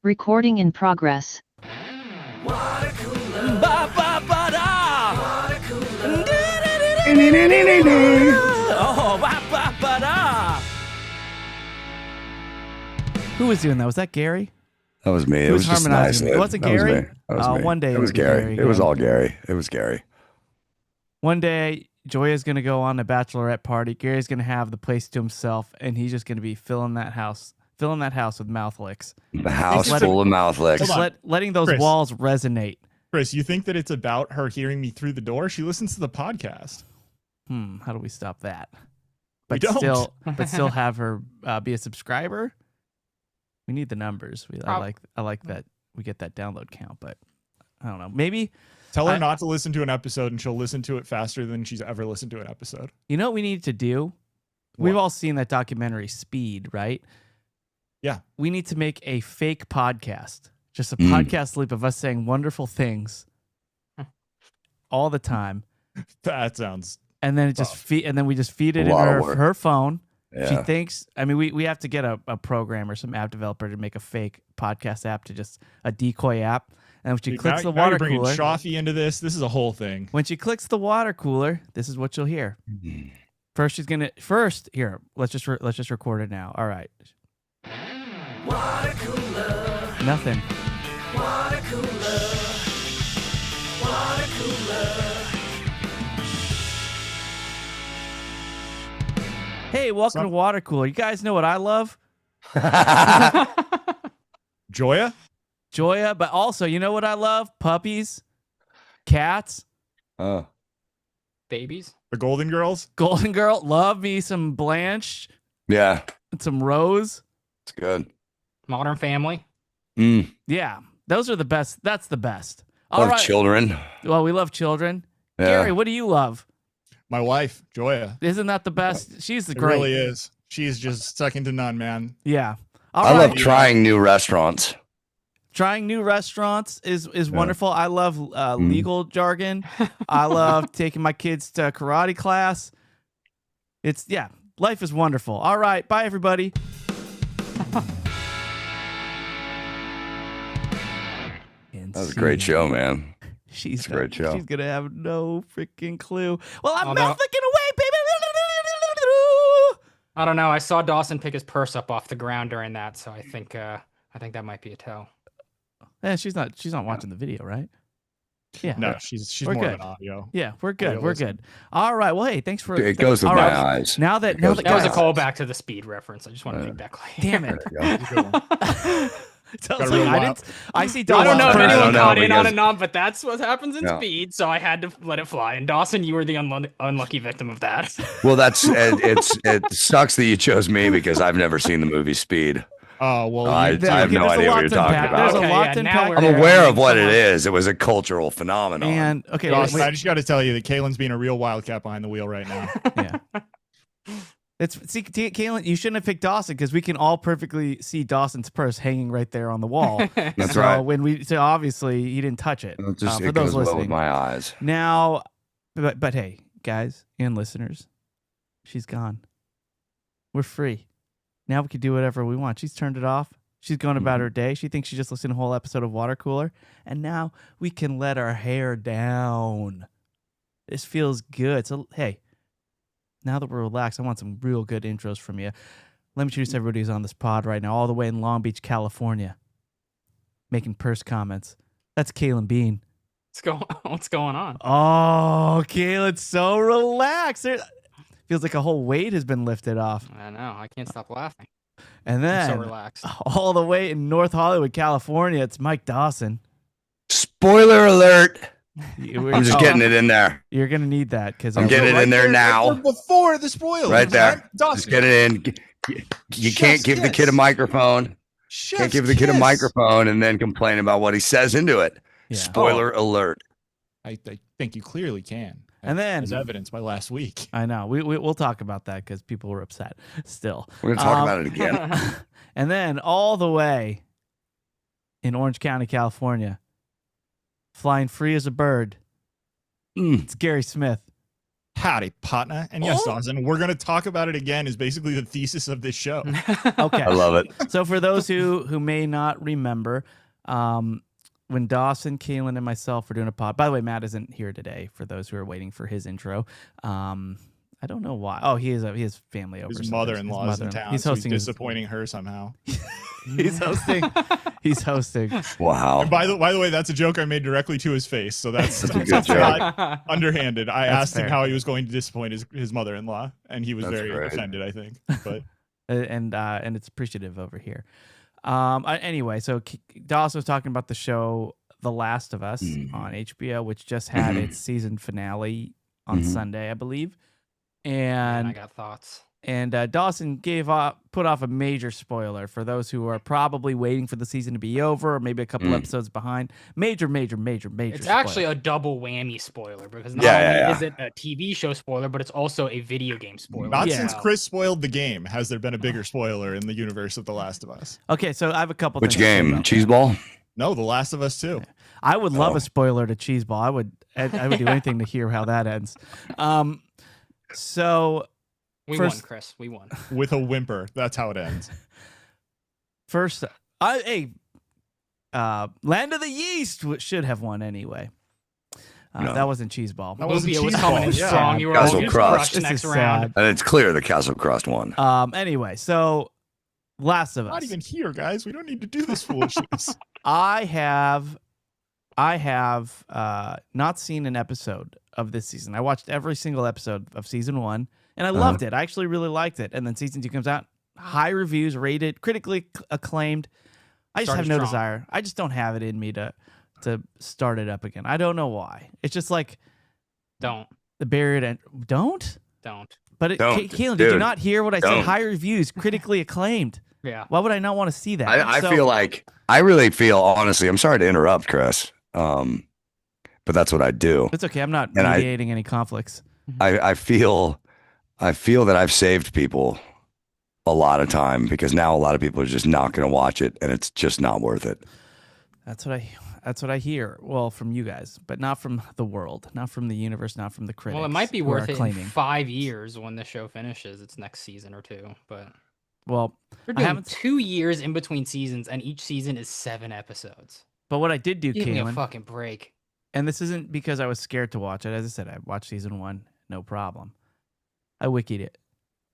Recording in progress. Watercooler. Ba ba ba da. Watercooler. Oh, ba ba ba da. Who was doing that? Was that Gary? That was me. Who was harmonizing? Nice. Was it Gary? That was me. One day it was Gary. It was all Gary. It was Gary. One day, Joya's going to go on a bachelorette party. Gary's going to have the place to himself, and he's just going to be filling that house with mouth licks. The house full of mouth licks. Just letting those walls resonate. Chris, you think that it's about her hearing me through the door? She listens to the podcast. How do we stop that? We don't. Still have her be a subscriber. We need the numbers. I like that we get that download count, but I don't know. Maybe tell her not to listen to an episode, and she'll listen to it faster than she's ever listened to an episode. You know what we need to do? What? We've all seen that documentary Speed, right? Yeah. We need to make a fake podcast. Just a podcast loop of us saying wonderful things all the time. That sounds. And then we just feed it in her phone. Yeah. She thinks. I mean, we have to get a program or some app developer to make a fake podcast app, a decoy app. And when she clicks the water bringing cooler, Shafi into this. This is a whole thing. When she clicks the water cooler, this is what you'll hear. Let's just record it now. All right. Water cooler. Nothing. Water cooler. Water cooler. Hey, welcome to Water Cooler. You guys know what I love? Joya, but also, you know what I love? Puppies, cats, babies. The Golden Girls. Golden Girl. Love me some Blanche. Yeah. And some Rose. It's good. Modern Family. Yeah, those are the best. That's the best. Love children. Well, we love children. Yeah. Gary, what do you love? My wife, Joya. Isn't that the best? She's the It great. really is. She's just second to none, man. Yeah. I love trying new restaurants. Trying new restaurants is wonderful. I love legal jargon. I love taking my kids to karate class. Life is wonderful. All right, bye everybody. That was a great show, man. She's a great show. She's gonna have no freaking clue. Well, I'm mouth licking away, baby. I don't know. I saw Dawson pick his purse up off the ground during that, so I think that might be a tell. Yeah, she's not watching the video, right? Yeah. No, she's more good. Of an audio. Yeah, we're good. We're good. All right. Well, hey, thanks for it goes with my eyes. Now that was a callback to the Speed reference. I just want to make that clear. Damn it. I see I Dawson. don't know if anyone caught in on because- it not, but that's what happens in Speed, so I had to let it fly. And Dawson, you were the unlucky victim of that. Well, it sucks that you chose me because I've never seen the movie Speed. Oh, well, I have no idea what you're talking about. There's a lot to unpack. I'm aware of what it is. It was a cultural phenomenon. And okay, Dawson, I just got to tell you that Kaylin's being a real wildcat behind the wheel right now. Yeah. Kaylin, you shouldn't have picked Dawson because we can all perfectly see Dawson's purse hanging right there on the wall. That's right. So obviously he didn't touch it. It For those goes well listening, with my eyes. Now, but hey, guys and listeners, she's gone. We're free. Now we can do whatever we want. She's turned it off. She's going about her day. She thinks she just listened to a whole episode of Watercooler, and now we can let our hair down. This feels good. So hey. Now that we're relaxed, I want some real good intros from you. Let me introduce everybody who's on this pod right now, all the way in Long Beach, California, making purse comments. That's Kaylin Bean. What's going on? Oh, Kaylin's so relaxed. Feels like a whole weight has been lifted off. I know. I can't stop laughing. And then, I'm so relaxed. All the way in North Hollywood, California, it's Mike Dawson. Spoiler alert. I'm just getting it in there. You're going to need that because I'm getting it in there now. Before the spoilers. Right there. Dawson. Just get it in. You can't give the kid a microphone. Can't give the kid a microphone and then complain about what he says into it. Yeah. Spoiler alert. I think you clearly can. And then, as evidenced by last week. I know. We'll talk about that because people were upset still. We're going to talk about it again. And then all the way in Orange County, California, flying free as a bird. It's Gary Smith. Howdy, partner. And yes, Dawson, we're going to talk about it again is basically the thesis of this show. Okay. I love it. So for those who may not remember, when Dawson, Kaylin, and myself were doing a pod. By the way, Matt isn't here today. For those who are waiting for his intro, I don't know why. Oh, he has family over. His mother-in-law is in town. He's hosting. He's disappointing her somehow. He's hosting. He's hosting. Wow. And by the way, that's a joke I made directly to his face. So that's a good joke. not underhanded. I That's asked fair. him how he was going to disappoint his mother-in-law, and he was That's very great. offended, I think. But and it's appreciative over here. Anyway, so Dawson was talking about the show The Last of Us on HBO, which just had its season finale on Sunday, I believe. And I And got thoughts. Dawson put off a major spoiler for those who are probably waiting for the season to be over, or maybe a couple episodes behind. Major. It's actually a double whammy spoiler because not Yeah. only is it a TV show spoiler, but it's also a video game spoiler. not Yeah. since Chris spoiled the game has there been a bigger spoiler in the universe of The Last of Us. Okay, so I have a couple. Which things to say game? about that. Cheeseball? No, The Last of Us 2. I would love Oh. a spoiler to Cheeseball. I would do anything to hear how that ends. So We First- won, Chris. We won. With a whimper. That's how it ends. first, Land of the Yeast should have won anyway. No. That wasn't Cheeseball. That wasn't Lumpia was Cheeseball, coming in yeah. strong. You were Castle almost Crust. crushed This next is round. sad. And it's clear the Castle Crust won. Anyway, so Last of Us. Not even here, guys. We don't need to do this foolishness. I have not seen an episode of this season. I watched every single episode of season 1, and I loved it. I actually really liked it. And then season 2 comes out, high reviews, rated, critically acclaimed. I just Started have no strong. desire. I just don't have it in me to start it up again. I don't know why. It's just like Don't. the buried and don't. But Don't. Kaylin, did you Dude, not hear what I said? don't. High reviews, critically acclaimed. Yeah. Why would I not want to see that? I So- feel like I really feel honestly. I'm sorry to interrupt, Chris. But that's what I do. it's okay. I'm not And I- mediating any conflicts. I feel that I've saved people a lot of time because now a lot of people are just not going to watch it, and it's just not worth it. That's what I hear. Well, from you guys, but not from the world, not from the universe, not from the critics. Well, it might be who are worth it in claiming. 5 years when the show finishes its next season or 2. But Well, we're I doing haven't. 2 years in between seasons, and each season is 7 episodes. But what I did do, Give me a Kaylin, fucking break. and this isn't because I was scared to watch it. As I said, I watched season 1, no problem. I wikied it.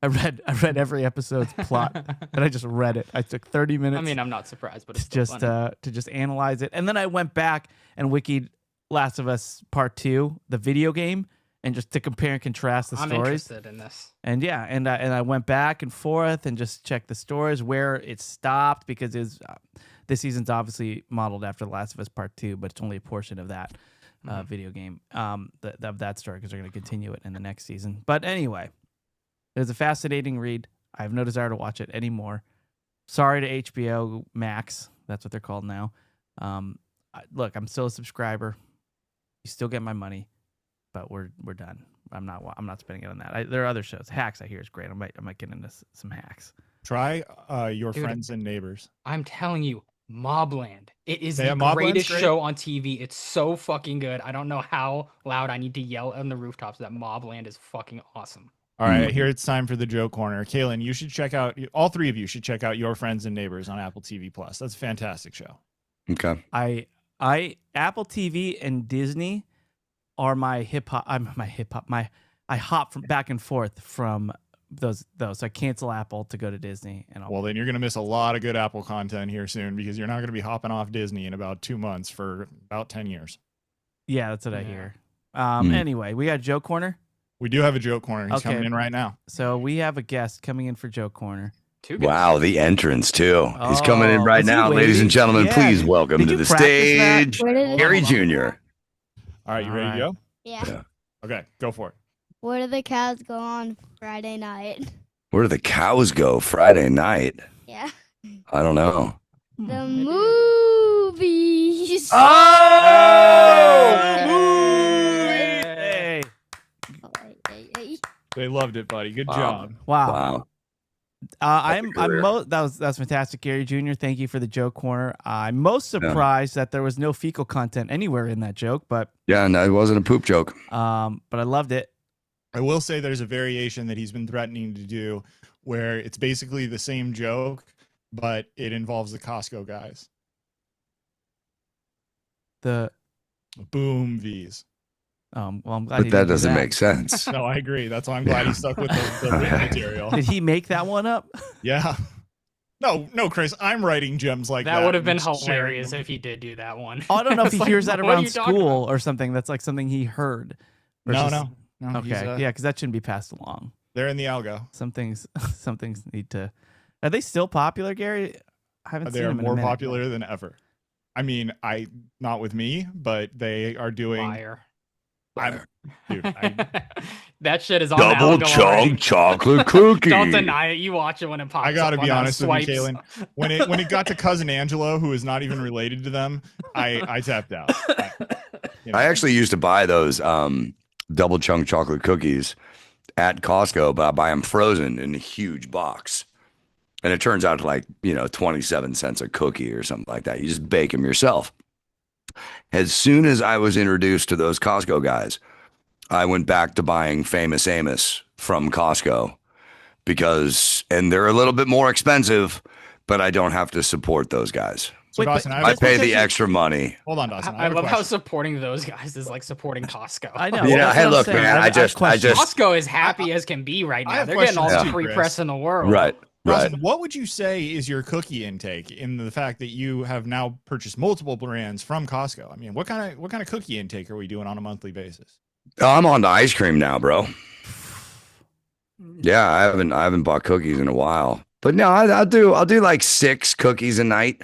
I read every episode's plot, and I just read it. I took 30 minutes. I mean, I'm not surprised, but it's to still just funny. to just analyze it, and then I went back and wikied Last of Us Part 2, the video game, and just to compare and contrast the I'm stories. interested in this. And yeah, and I went back and forth and just checked the stories where it stopped because this season's obviously modeled after The Last of Us Part 2, but it's only a portion of that video game of that story because they're going to continue it in the next season. But anyway, it was a fascinating read. I have no desire to watch it anymore. Sorry to HBO Max, that's what they're called now. Look, I'm still a subscriber. You still get my money, but we're done. I'm not spending it on that. There are other shows. Hacks, I hear, is great. I might get into some Hacks. Try Your Dude. Friends and Neighbors. I'm telling you, Mobland. It is Yeah, the Mobland's greatest great. show on TV. It's so fucking good. I don't know how loud I need to yell on the rooftops that Mobland is fucking awesome. All right, here it's time for the Joe Corner. Kaylin, you should check out, all three of you should check out Your Friends and Neighbors on Apple TV Plus. That's a fantastic show. Okay. I Apple TV and Disney are my hip hop. I hop from back and forth from those. I cancel Apple to go to Disney, and Well, then you're going to miss a lot of good Apple content here soon because you're not going to be hopping off Disney in about 2 months for about 10 years. yeah, that's what I Yeah. hear. Hmm. Anyway, we got Joe Corner. We do have a Joe Corner. He's Okay. coming in right now. So we have a guest coming in for Joe Corner. Too good. Wow, the entrance too. He's coming in Oh, right is he now, ladies waiting? and gentlemen. Yeah. Please welcome Did to you the practice that? stage, Where did it- Gary Jr. All right, you All ready right. to go? Yeah. Yeah. Okay, go for it. Where do the cows go on Friday night? Where do the cows go Friday night? Yeah. I don't know. The movies. Hey! They loved it, buddy. Good Wow. job. Wow. Wow. I'm career. that's fantastic, Gary Jr. Thank you for the joke corner. I'm most surprised that there was no fecal content anywhere in that joke, but Yeah, no, it wasn't a poop joke. I loved it. I will say there's a variation that he's been threatening to do where it's basically the same joke, but it involves the Costco guys. The Boom V's. well, I'm glad. But he that didn't do doesn't make sense. No, I agree. That's why I'm glad he stuck with the written material. Did he make that one up? Yeah. No, Chris, I'm writing gems like that. That would have been and sharing hilarious them. if he did do that one. Oh, I don't know if he It's like, hears that what are around you talking school about? or something. That's like something he heard. No. Okay, yeah, because that shouldn't be passed along. They're in the algo. Some things need to. Are they still popular, Gary? I haven't They seen are them in a more minute. popular than ever. I mean, not with me, but they are doing. Liar. Dude, That shit is on Double the algo already. chunk chocolate cookie. Don't deny it. You watch it when it pops. I gotta up be on honest with you, swipes. Kaylin. When it got to cousin Angelo, who is not even related to them, I tapped out. You know. I actually used to buy those double chunk chocolate cookies at Costco, but I buy them frozen in a huge box. And it turns out to like, 27 cents a cookie or something like that. You just bake them yourself. As soon as I was introduced to those Costco guys, I went back to buying Famous Amos from Costco and they're a little bit more expensive, but I don't have to support those guys. So Wait, Dawson, but- I, have I a pay question. the extra money. Hold on, Dawson. I have a love how question. supporting those guys is like supporting Costco. I know. Yeah, that's hey, what I'm look, saying. man, I have just- Costco is happy as can be right I now. have They're getting all the questions too, free Chris. press in the world. Right. Dawson, what would you say is your cookie intake in the fact that you have now purchased multiple brands from Costco? I mean, what kind of cookie intake are we doing on a monthly basis? I'm on to ice cream now, bro. Yeah, I haven't bought cookies in a while. But no, I'll do like 6 cookies a night.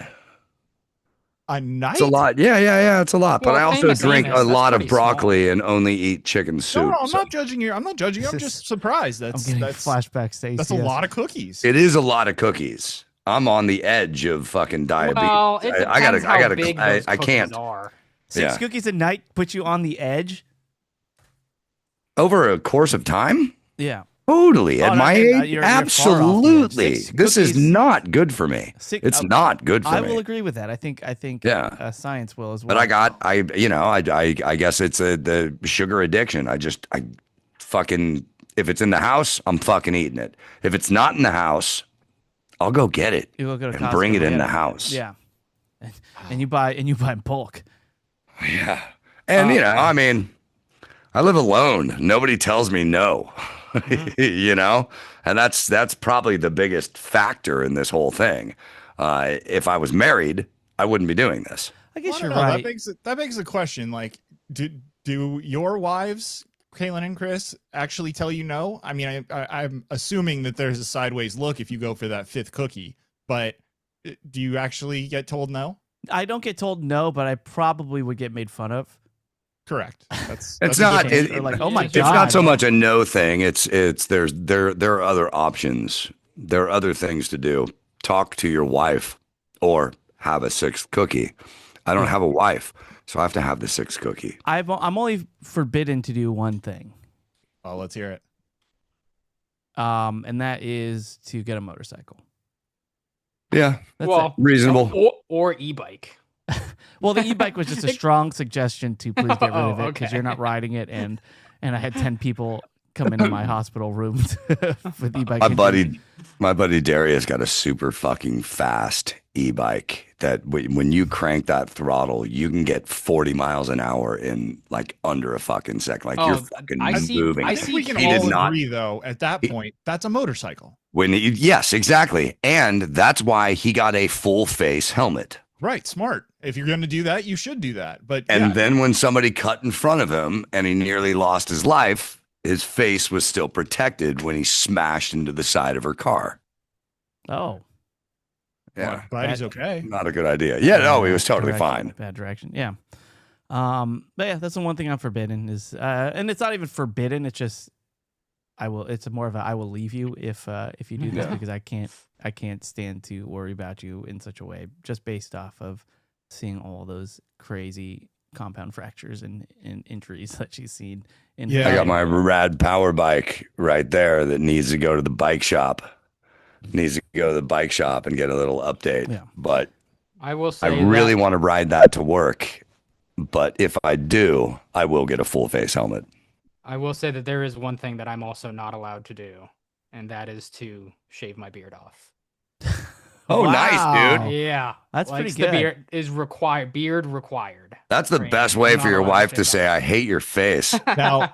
A night? It's a lot. Yeah, it's a lot. But Well, I also Famous drink Amos, a that's lot of pretty small. broccoli and only eat chicken soup. No, I'm so not judging you. I'm not judging you. I'm just surprised. I'm That's getting that's flashbacks to that's a ACS. lot of cookies. it is a lot of cookies. I'm on the edge of fucking diabetes. Well, it depends how big those I cookies can't. are. 6 Yeah. cookies a night put you on the edge. Over a course of time? Yeah. Totally. Oh, At no, my I mean, age? you're far off the edge. Absolutely. 6 This is cookies- not good for me. It's not good for I me. will agree with that. I think Yeah. science will as well. But I guess it's the sugar addiction. I fucking, if it's in the house, I'm fucking eating it. If it's not in the house, I'll go get it You will go to and Costco bring it and in get the house. Yeah. And you buy bulk. Yeah. And I mean, I live alone. Nobody tells me no. And that's probably the biggest factor in this whole thing. If I was married, I wouldn't be doing this. I guess Well, I you're don't know. right. That begs the question. Like, do your wives, Kaylin and Chris, actually tell you no? I mean, I'm assuming that there's a sideways look if you go for that 5th cookie, but do you actually get told no? I don't get told no, but I probably would get made fun of. Correct. That's It's a not. good Or point. like, oh my It's It's god, not so much a no thing. There are other options. There are other things to do. Talk to your wife or have a 6th cookie. I don't have a wife, so I have to have the 6th cookie. I'm only forbidden to do one thing, Oh, let's hear it. and that is to get a motorcycle. Yeah, That's well, it. reasonable. or e-bike. Well, the e-bike was just a strong suggestion to please get rid of it because okay. you're not riding it, and I had 10 people come into my hospital room with e-bike. My buddy Darius got a super fucking fast e-bike that when you crank that throttle, you can get 40 miles an hour in like under a fucking second. Like you're fucking moving. I think we can He did all not- agree, though, at that point, that's a motorcycle. Yes, exactly. And that's why he got a full face helmet. Right. Smart. If you're going to do that, you should do that. But And yeah, then when somebody cut in front of him and he nearly lost his life, his face was still protected when he smashed into the side of her car. Oh, Yeah. glad he's okay. Not a good idea. Yeah, no, he was totally direction, fine. Bad direction. Yeah. But yeah, that's the one thing I'm forbidden is, and it's not even forbidden. It's just, it's more of a, I will leave you if you do this because I can't stand to worry about you in such a way just based off of seeing all those crazy compound fractures and injuries that she's seen. Yeah. I got my rad power bike right there that needs to go to the bike shop. Needs to go to the bike shop and get a little update. Yeah. But I will say I really that- want to ride that to work. But if I do, I will get a full face helmet. I will say that there is one thing that I'm also not allowed to do, and that is to shave my beard off. Oh, nice, Wow. dude. Yeah, That's like, pretty the good. beard is required. Beard required. That's the Training. best I'm way not for your allowed wife shave to it say, off. "I hate your face." Now,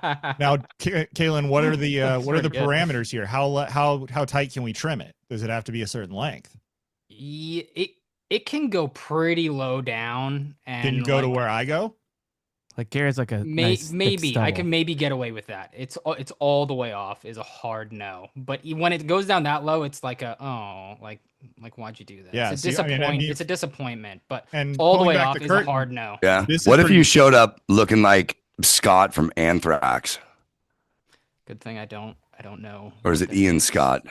Kaylin, what are the pretty good. parameters here? How tight can we trim it? Does it have to be a certain length? It can go pretty low down, and Can you go to where I go? Like Garrett's like a nice thick maybe I stubble. can maybe get away with that. It's all the way off is a hard no. But when it goes down that low, it's like like why'd you do that? Yeah, it's a see, I mean, it's a disappointment. But And all the pulling way back off the is a curtain, hard no. Yeah. This is What if pretty- you showed up looking like Scott from Anthrax, Good thing I don't know. or is what it that Ian is Scott?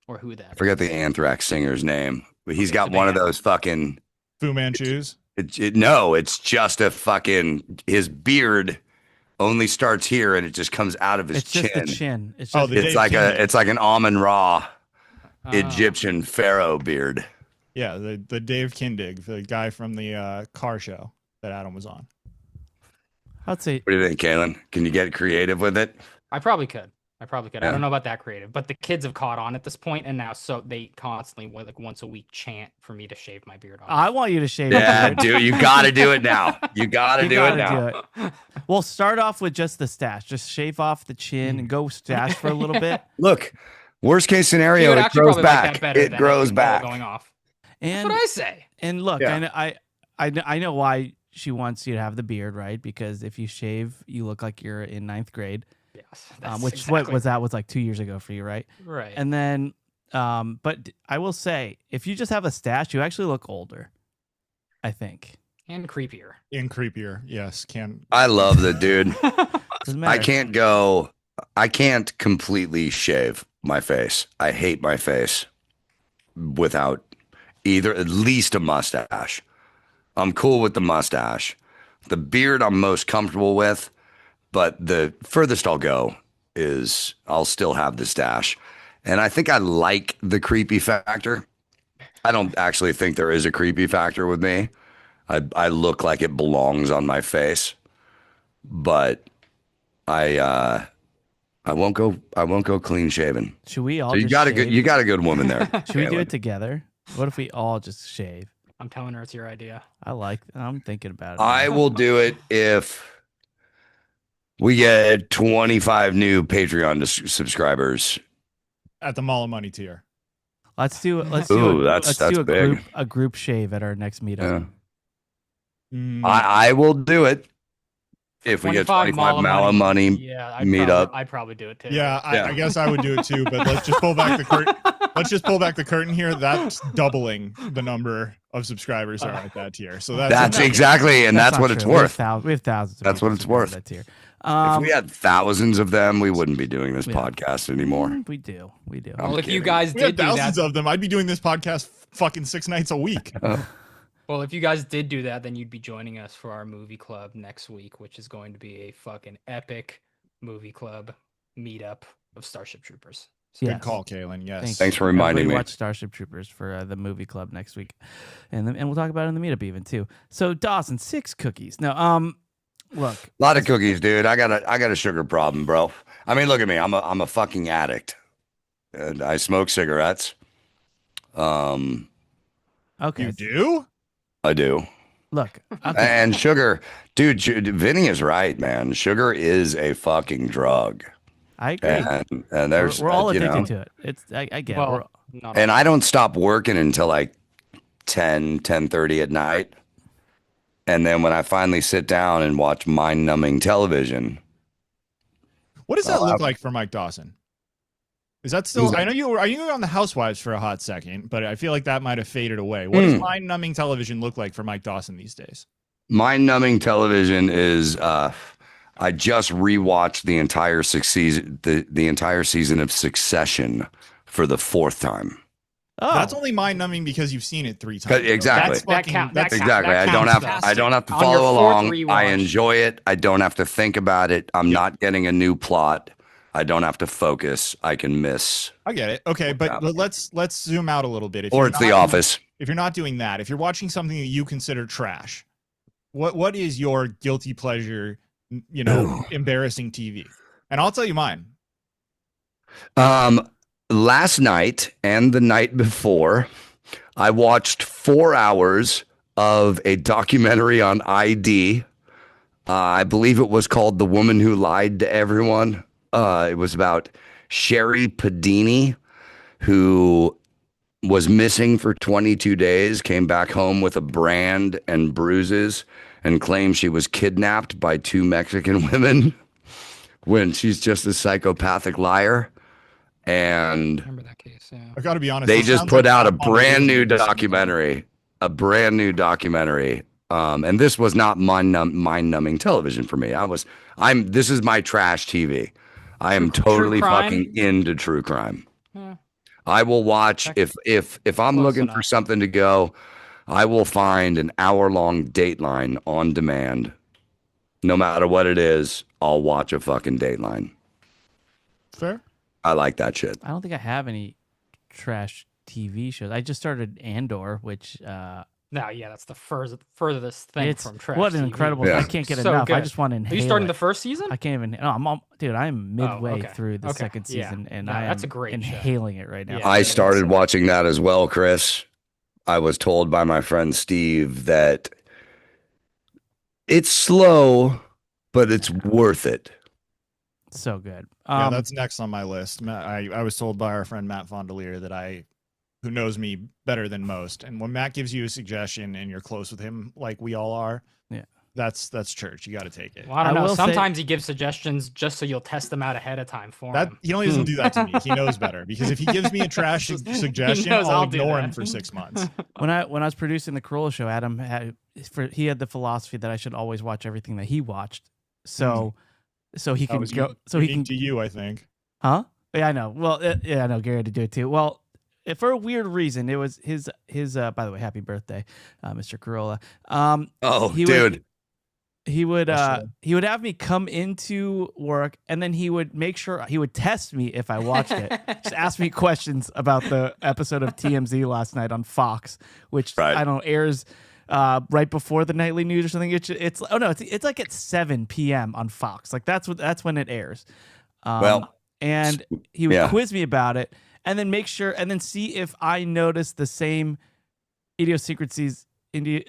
or who that? I forget is. the Anthrax singer's name, but he's Okay, got it's a one of band. those fucking. Fu Manchus. No, it's just a fucking. His beard only starts here, and it just comes out of his It's chin. just the chin. It's Oh, just the It's Dave like Kinney. it's like an Amon Ra Oh. Egyptian pharaoh beard. Yeah, the Dave Kindig, the guy from the car show that Adam was on. I'd say What do you think, Kaylin? Can you get creative with it? I probably could. I Yeah. don't know about that creative, but the kids have caught on at this point, and now so they constantly, like once a week, chant for me to shave my beard off. I want you to shave your Yeah, beard. dude, you got to do it now. You got to You do it gotta now. do it. We'll start off with just the stash. Just shave off the chin and go stash for a little bit. Look, worst case She scenario, would it actually grows probably like back. that better It than grows having it all back. going off. And That's what I say. and look, Yeah. I know why she wants you to have the beard, right? Because if you shave, you look like you're in ninth grade. Yes, that's Which exactly what was that was like 2 years ago for you, right? right. And then, but I will say, if you just have a stash, you actually look older. I think. And creepier. In creepier, yes. I love the dude. Doesn't matter. I can't completely shave my face. I hate my face without at least a mustache. I'm cool with the mustache. The beard I'm most comfortable with, but the furthest I'll go is I'll still have the stash. And I think I like the creepy factor. I don't actually think there is a creepy factor with me. I look like it belongs on my face, but I won't go clean shaven. Should we all? So you just got a shave? good one there. Should we do Caleb. it together? What if we all just shave? I'm telling her it's your idea. I'm thinking about it. I will do it if we get 25 new Patreon subscribers. At the Mall of Money tier. Let's do Ooh, that's a big. group shave at our next meetup. Yeah. Mm, I will do it if we get 25 Mala money. Yeah, meet up. I'd probably do it too. yeah, Yeah. I guess I would do it too, but let's just pull back the curtain. Let's just pull back the curtain here. That's doubling the number of subscribers that are at that tier. So That's exactly, and that's not what it's true. We have worth. We have thousands. Of That's people what it's subscribed worth. to that tier. If we had thousands of them, we wouldn't be doing this Yeah. podcast anymore. We do. I'm Well, if you kidding. guys we had did do thousands that, of them. I'd be doing this podcast fucking 6 nights a week. well, if you guys did do that, then you'd be joining us for our movie club next week, which is going to be a fucking epic movie club meetup of Starship Troopers. So Yeah. Good call, Kaylin. Yes. Thanks for reminding Everybody me. Watch Starship Troopers for the movie club next week, and we'll talk about it in the meetup even too. So Dawson, 6 cookies. Now, look, A lot of cookies, dude. I got a sugar problem, bro. I mean, look at me. I'm a fucking addict. And I smoke cigarettes. okay, You do? I do. look, okay. And sugar, dude, Vinny is right, man. Sugar is a fucking drug. I agree. And there's we're all you know, addicted to it. It's I get it. well, We're- not and I don't stop working until like 10:30 at night. And then when I finally sit down and watch mind-numbing television, What does that Oh, look like for Mike Dawson? Is that still? I know you were on the Housewives for a hot second, but I feel like that might have faded away. What does mind-numbing television look like for Mike Dawson these days? mind-numbing television is I just rewatched the entire the entire season of Succession for the 4th time. oh, That's only mind-numbing because you've seen it 3 times. Exactly. That's fucking, count- that's that Exactly. that I don't counts, have though. I don't have to On your follow fourth along. I rewatch. enjoy it. I don't have to think about it. I'm not getting a new plot. I don't have to focus. I can miss. I get it. Okay, but let's zoom out a little bit. If Or you're it's The not- Office. If you're not doing that, if you're watching something that you consider trash, what is your guilty pleasure embarrassing TV. And I'll tell you mine. Last night and the night before, I watched 4 hours of a documentary on ID. I believe it was called The Woman Who Lied to Everyone. It was about Sherry Padini, who was missing for 22 days, came back home with a brand and bruises, and claimed she was kidnapped by 2 Mexican women when she's just a psychopathic liar. And Remember that case? Yeah. I got to be honest. they this just sounds put like out a Matt Fonda brand new Disney. documentary. And this was not mind-numbing television for me. This is my trash TV. I am totally crime? fucking into true crime. Yeah. I will watch if I'm Close looking for enough. something to go, I will find an hour-long Dateline on demand. No matter what it is, I'll watch a fucking Dateline. Fair. I like that shit. I don't think I have any trash TV shows. I just started Andor, which No, yeah, that's the furthest thing it's from trash. what an TV. incredible. Yeah. I can't get So enough. I good. just want to Are inhale you starting it. the first season? I can't even. No, I'm midway okay. through the Okay. second Yeah. season, and No, I am that's a great show. inhaling it right now. Yeah. I started watching that as well, Chris. I was told by my friend Steve that it's slow, but it's worth it. So good. Yeah, that's next on my list. I was told by our friend Matt Fondelier that who knows me better than most. And when Matt gives you a suggestion and you're close with him, like we all are, Yeah. that's church. You got to take it. Well, I don't I know. will say- Sometimes he gives suggestions just so you'll test them out ahead of time for That him. he only doesn't do that to me. He knows better because if he gives me a trash suggestion, knows I'll I'll do ignore that. him for 6 months. when I was producing the Corolla show, Adam had the philosophy that I should always watch everything that he watched, so he That can was go. So he unique can. to you, I think. Huh? Yeah, I know. Well, yeah, I know Gary had to do it too. Well, for a weird reason, it was his. By the way, happy birthday, Mr. Corolla. Oh, He dude. He would Sure. he would have me come into work, and then he would make sure he would test me if I watched it. Just ask me questions about the episode of TMZ last night on Fox, which Right. I don't know airs right before the nightly news or something. It's like at 7 p.m. on Fox. Like that's when it airs. And he would yeah. quiz me about it, and then make sure, and then see if I noticed the same idiosyncrasies,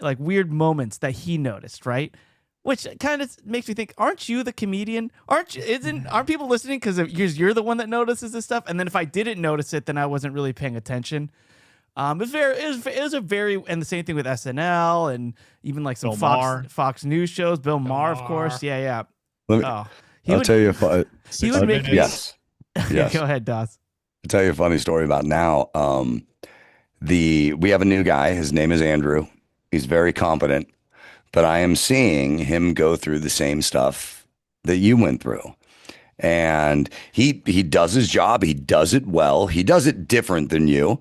like weird moments that he noticed, right? Which kind of makes me think, aren't you the comedian? Aren't people listening because you're the one that notices this stuff? And then if I didn't notice it, then I wasn't really paying attention. It was a very, and the same thing with SNL and even like some Bill Maher. Fox News shows. Bill Maher, of course. Yeah. Let me, Oh, I'll tell you if he would make me. yes. Yes. Go ahead, Doss. I'll tell you a funny story about now. We have a new guy. His name is Andrew. He's very competent, but I am seeing him go through the same stuff that you went through. And he does his job. He does it well. He does it different than you.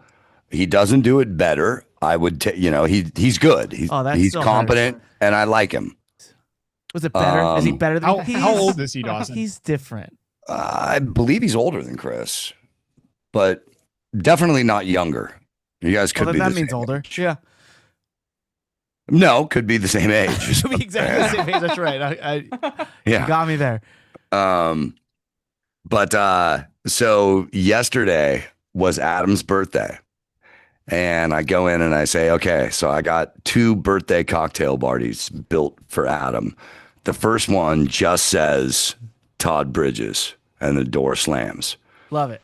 He doesn't do it better. I would, he's good. He's still competent, and I like him. Was it better? Is he better than How old is he, Dawson? He's different. I believe he's older than Chris, but definitely not younger. You guys could Well, be then the that means same older. age. Yeah. No, could be the same age. Should be exactly the same age. That's right. Yeah. You got me there. So yesterday was Adam's birthday. And I go in and I say, okay, so I got 2 birthday cocktail parties built for Adam. The first one just says Todd Bridges and the door slams. Love it.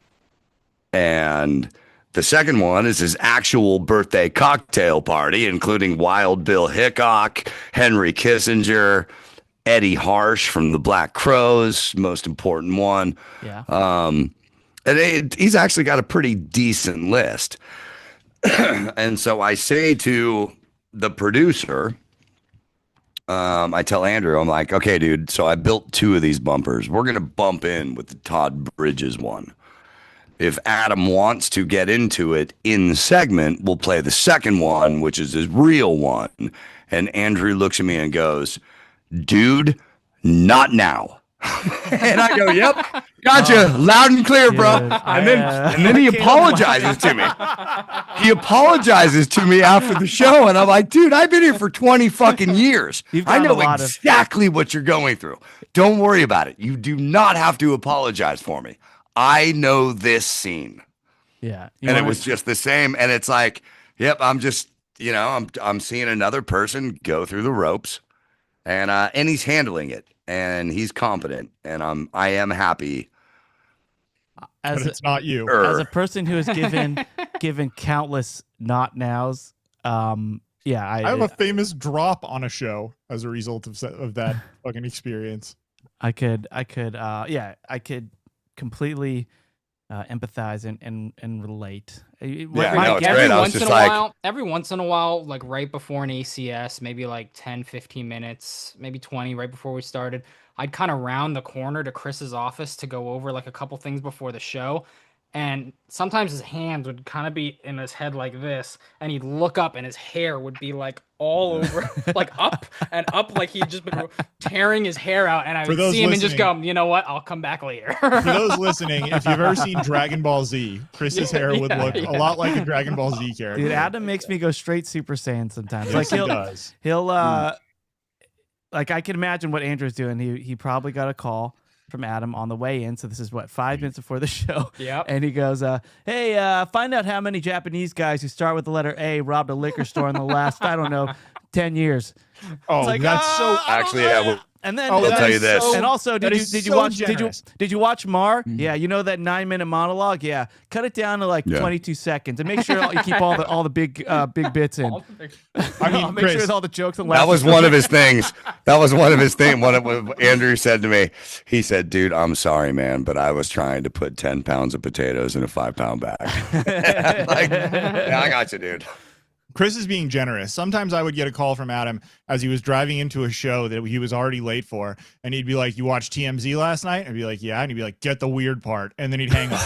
And the second one is his actual birthday cocktail party, including Wild Bill Hickok, Henry Kissinger, Eddie Harsh from the Black Crows, most important one. Yeah. And he's actually got a pretty decent list. And so I say to the producer, I tell Andrew, I'm like, okay, dude, so I built 2 of these bumpers. We're going to bump in with the Todd Bridges one. If Adam wants to get into it in the segment, we'll play the second one, which is his real one. And Andrew looks at me and goes, dude, not now. And I go, yep, gotcha, loud and clear, bro. Dude, And then he Caleb- apologizes to me. He apologizes to me after the show, and I'm like, dude, I've been here for 20 fucking years. You've I done a know lot of- exactly what you're going through. Don't worry about it. You do not have to apologize for me. I know this scene. Yeah. And it was just the same. And it's like, yep, I'm just, I'm seeing another person go through the ropes, and he's handling it, and he's competent, and I am happy. But as it's not you. as a person who has given countless not nows, yeah, I have a famous drop on a show as a result of that fucking experience. I could completely empathize and relate. Yeah, I know, it's great. I was just like, every once in a while, like right before an ACS, maybe like 10, 15 minutes, maybe 20 right before we started, I'd kind of round the corner to Chris's office to go over like a couple things before the show. And sometimes his hands would kind of be in his head like this, and he'd look up and his hair would be like all over, like up and up, like he'd just been tearing his hair out. And I would see him and just go, you know what? I'll come back later. For those listening, if you've ever seen Dragon Ball Z, Chris's hair would look a lot like a Dragon Ball Z character. Dude, Adam makes me go straight Super Saiyan sometimes. Yes, Like he does. he'll like I can imagine what Andrew's doing. He probably got a call from Adam on the way in. So this is what, 5 minutes before the show. Yep. And he goes, hey, find out how many Japanese guys who start with the letter A robbed a liquor store in the last, I don't know, 10 years. Oh, It's like, that's so. actually, yeah, well, And then, Oh, I'll that tell is you this. so- and also, that is did you so watch generous. did you watch Mar? Yeah, you know that 9-minute monologue. Yeah, cut it down to like Yeah. 22 seconds and make sure you keep all the big bits in. I mean, make sure Chris, with all the jokes and that laughs. was one of his things. That was one of his things. What Andrew said to me, he said, dude, I'm sorry, man, but I was trying to put 10 pounds of potatoes in a 5-pound bag. Like, yeah, I got you, dude. Chris is being generous. Sometimes I would get a call from Adam as he was driving into a show that he was already late for, and he'd be like, "You watched TMZ last night?" I'd be like, "Yeah," and he'd be like, "Get the weird part," and then he'd hang up.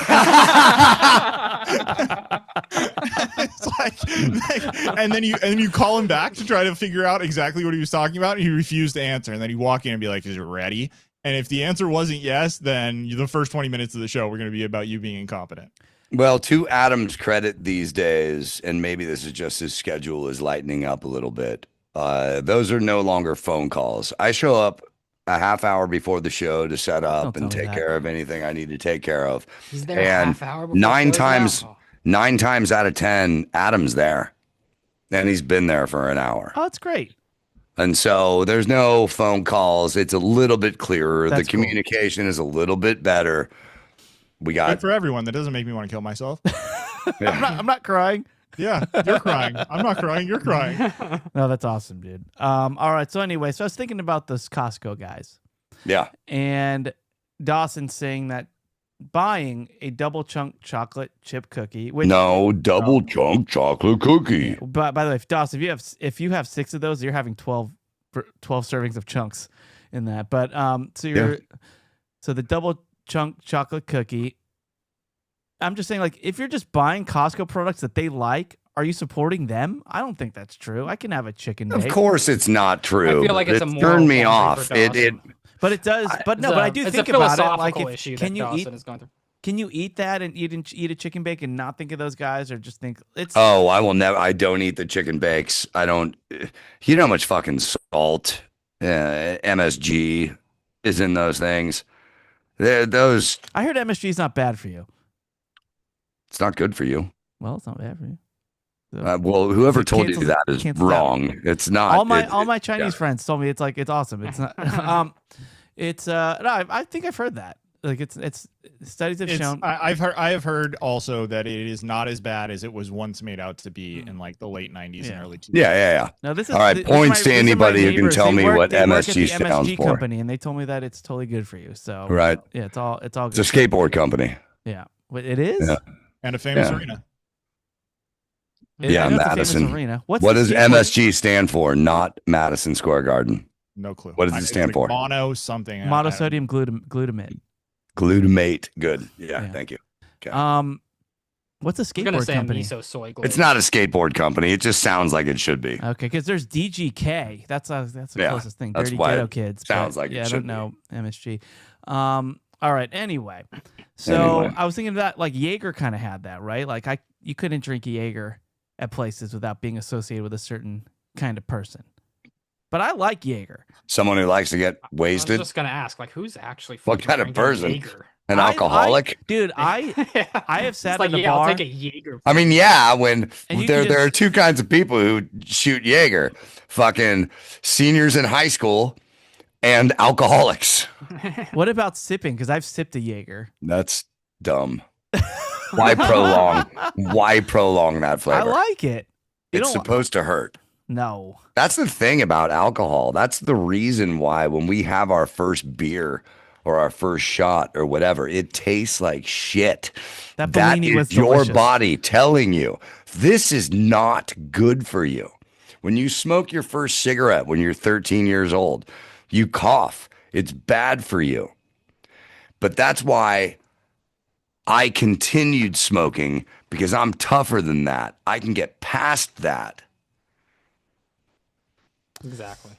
It's like, and then you call him back to try to figure out exactly what he was talking about, and he refused to answer, and then he'd walk in and be like, "Is it ready?" And if the answer wasn't yes, then the first 20 minutes of the show were going to be about you being incompetent. Well, to Adam's credit these days, and maybe this is just his schedule is lightening up a little bit, those are no longer phone calls. I show up a half hour before the show to set up Don't and tell me take that. care of anything I need to take care of. He's there And half hour before nine show's times- out. 9 times out of 10, Adam's there, and he's been there for an hour. Oh, it's great. And so there's no phone calls. It's a little bit clearer. That's The cool. communication is a little bit better. We Good got for everyone. That doesn't make me want to kill myself. I'm not crying. Yeah, you're crying. I'm not crying. You're crying. No, that's awesome, dude. All right. So anyway, I was thinking about those Costco guys yeah. and Dawson saying that buying a double chunk chocolate chip cookie, which No double chunk chocolate cookie. But by the way, Dawson, if you have 6 of those, you're having 12 servings of chunks in that. But so the double chunk chocolate cookie. I'm just saying, like, if you're just buying Costco products that they like, are you supporting them? I don't think that's true. I can have a chicken bake. Of course, it's not true. I feel like it's a It moral turned me quandary off. for It Dawson. But it does. But no, but I do it's think a about it. philosophical Like, issue can that you Dawson eat? is going through. Can you eat that and eat a chicken bake and not think of those guys, or just think it's? Oh, I will never. I don't eat the chicken bakes. I don't. You know how much fucking salt, MSG is in those things. Those. I heard MSG is not bad for you. It's not good for you. Well, it's not bad for you. So- Well, whoever It told you cancels- that is cancels out. wrong. It's not. all my Chinese yeah. friends told me it's awesome. It's not. No, I think I've heard that. Like it's studies have shown. I have heard also that it is not as bad as it was once made out to be in like the late 90s and Yeah. early 2000s. Yeah. No, this is All right, this is points to these are my anybody who can neighbors. tell They me work- what they work at MSG the stands MSG for. company, and they told me that it's totally good for you. So Right. yeah, it's all It's good. a skateboard company. Yeah, but it is. Yeah. And a famous Yeah. arena. Yeah, I know it's a famous Madison. arena. What the does skateboard- MSG stand for? Not Madison Square Garden. No clue. What does it It's stand like for? Mono something. Monosodium glutamate. Glutamate. Good. Yeah. Yeah. Thank you. Okay. What's a I was gonna skateboard say company? a miso soy glaze. It's not a skateboard company. It just sounds like it should be. Okay, because there's DGK. That's the Yeah, closest thing. that's Dirty why Ghetto it Kids. sounds but like it yeah, I should don't know MSG. All right. Anyway, so Anyway. I was thinking that like Jaeger kind of had that, right? Like you couldn't drink Jaeger at places without being associated with a certain kind of person. But I like Jaeger. Someone who likes to get I was wasted, just gonna ask, like, who's actually What fucking kind of drinking person? Jaeger? an alcoholic. dude, I have It's sat like, in a yeah, bar. I'll take a Jaeger. I mean, yeah, when And you there can there are just- two kinds of people who shoot Jaeger: fucking seniors in high school and alcoholics. What about sipping? Because I've sipped a Jaeger. That's dumb. Why prolong? Why prolong that I flavor? like it. You It's don't. supposed to hurt. No. That's the thing about alcohol. That's the reason why when we have our first beer or our first shot or whatever, it tastes like shit. That That Bellini is was your delicious. body telling you this is not good for you. When you smoke your first cigarette when you're 13 years old, you cough. It's bad for you. But that's why I continued smoking, because I'm tougher than that. I can get past that. Exactly.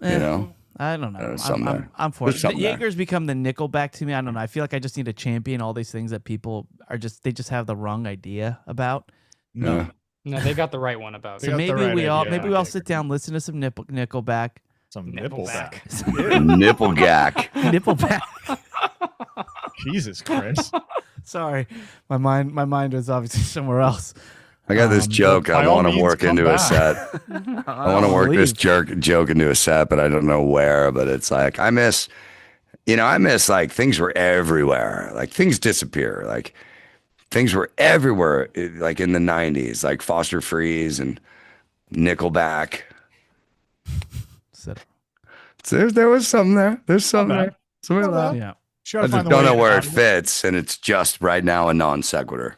You know? I don't know. There's something there. I'm for There's it. something there. Jaeger's become the Nickelback to me. I don't know. I feel like I just need to champion all these things that people are they just have the wrong idea about. No. Yeah. No, they got the right one about So it. got the maybe right we all idea maybe we all about sit down, listen to some Nickelback. Some Nippleback. Nippleback. Nippleback. Nippleback. Jesus, Chris. Sorry, my mind was obviously somewhere else. I got this joke by I all want to means, work come into a back. set. I want to work this joke into a set, but I don't know where. But it's like I miss like things were everywhere. Like things disappear. Like things were everywhere. Like in the 90s, like Foster Freeze and Nickelback. So there was something there. There's something there. Something like that. Yeah. Sure, I just don't know where it fits, and it's just right now a non sequitur.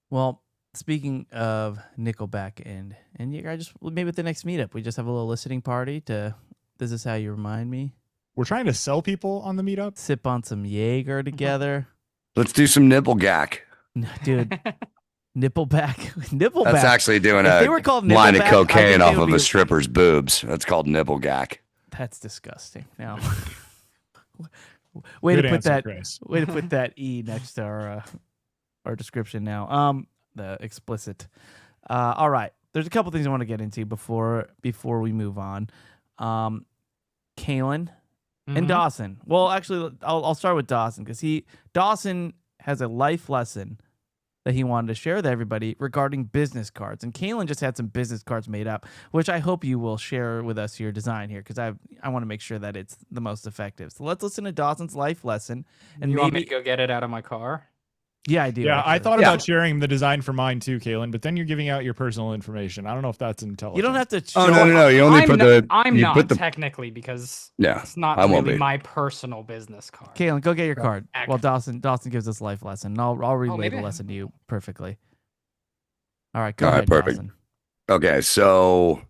Well, speaking of Nickelback and Jaeger, I just maybe at the next meetup we just have a little listening party to "This Is How You Remind Me." We're trying to sell people on the meetup. Sip on some Jaeger together, Let's do some Nippleback. dude. Nippleback, Nippleback. That's actually doing If a they were called line of Nippleback, I think cocaine they off would of be- a stripper's boobs. That's called Nippleback. That's disgusting. Now, way Good to put answer, that. Chris. Way to put that E next to our description. Now, the explicit. All right, there's a couple things I want to get into before we move on. Kalen and Mhm. Dawson. Well, actually, I'll start with Dawson because Dawson has a life lesson that he wanted to share with everybody regarding business cards. And Kalen just had some business cards made up, which I hope you will share with us your design here because I want to make sure that it's the most effective. So let's listen to Dawson's life lesson. And You want me maybe, to go get it out of my car? yeah, I do. Yeah, I actually. thought Yeah. about sharing the design for mine too, Kaylin, but then you're giving out your personal information. I don't know if that's intelligent. You don't have to. Oh show- no! You only I'm put not, the. I'm you not put the. technically because Yeah, it's not I won't really be. my personal business card. Kalen, go get your card. Back. Well, Dawson gives us life lesson. And I'll relay maybe the I have lesson to one. you perfectly. All right, go All right, ahead, perfect. Dawson. Okay, so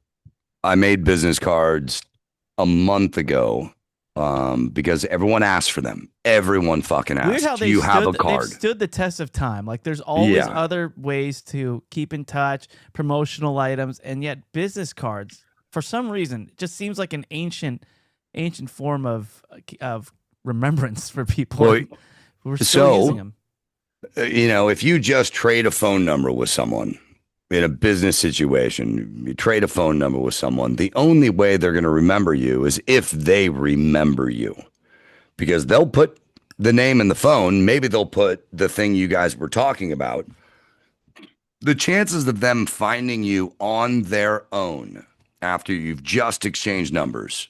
I made business cards a month ago because everyone asked for them. Everyone fucking Weird asked. how Do you have a they've card? stood the test of time. Like there's always Yeah. other ways to keep in touch, promotional items, and yet business cards, for some reason, it just seems like an ancient form of remembrance for people. Well, We're still so- using them. If you just trade a phone number with someone in a business situation, you trade a phone number with someone, the only way they're going to remember you is if they remember you, because they'll put the name in the phone. Maybe they'll put the thing you guys were talking about. The chances of them finding you on their own after you've just exchanged numbers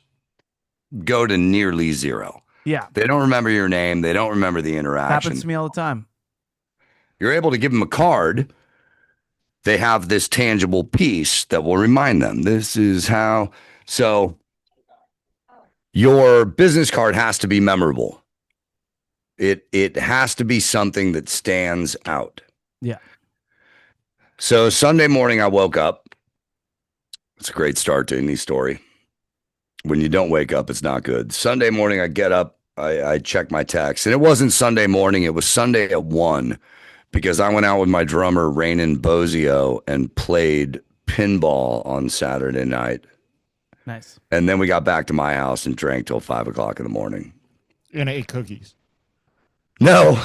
go to nearly zero. Yeah, They don't remember your name. They don't remember the interaction. happens to me all the time. You're able to give them a card. They have this tangible piece that will remind them. This is how. So your business card has to be memorable. It has to be something that stands out. Yeah. So Sunday morning, I woke up. It's a great start to any story. When you don't wake up, it's not good. Sunday morning, I get up. I check my text, and it wasn't Sunday morning. It was Sunday at 1. because I went out with my drummer, Raynon Bozio, and played pinball on Saturday night. Nice. And then we got back to my house and drank till 5 o'clock in the morning. And ate cookies. No.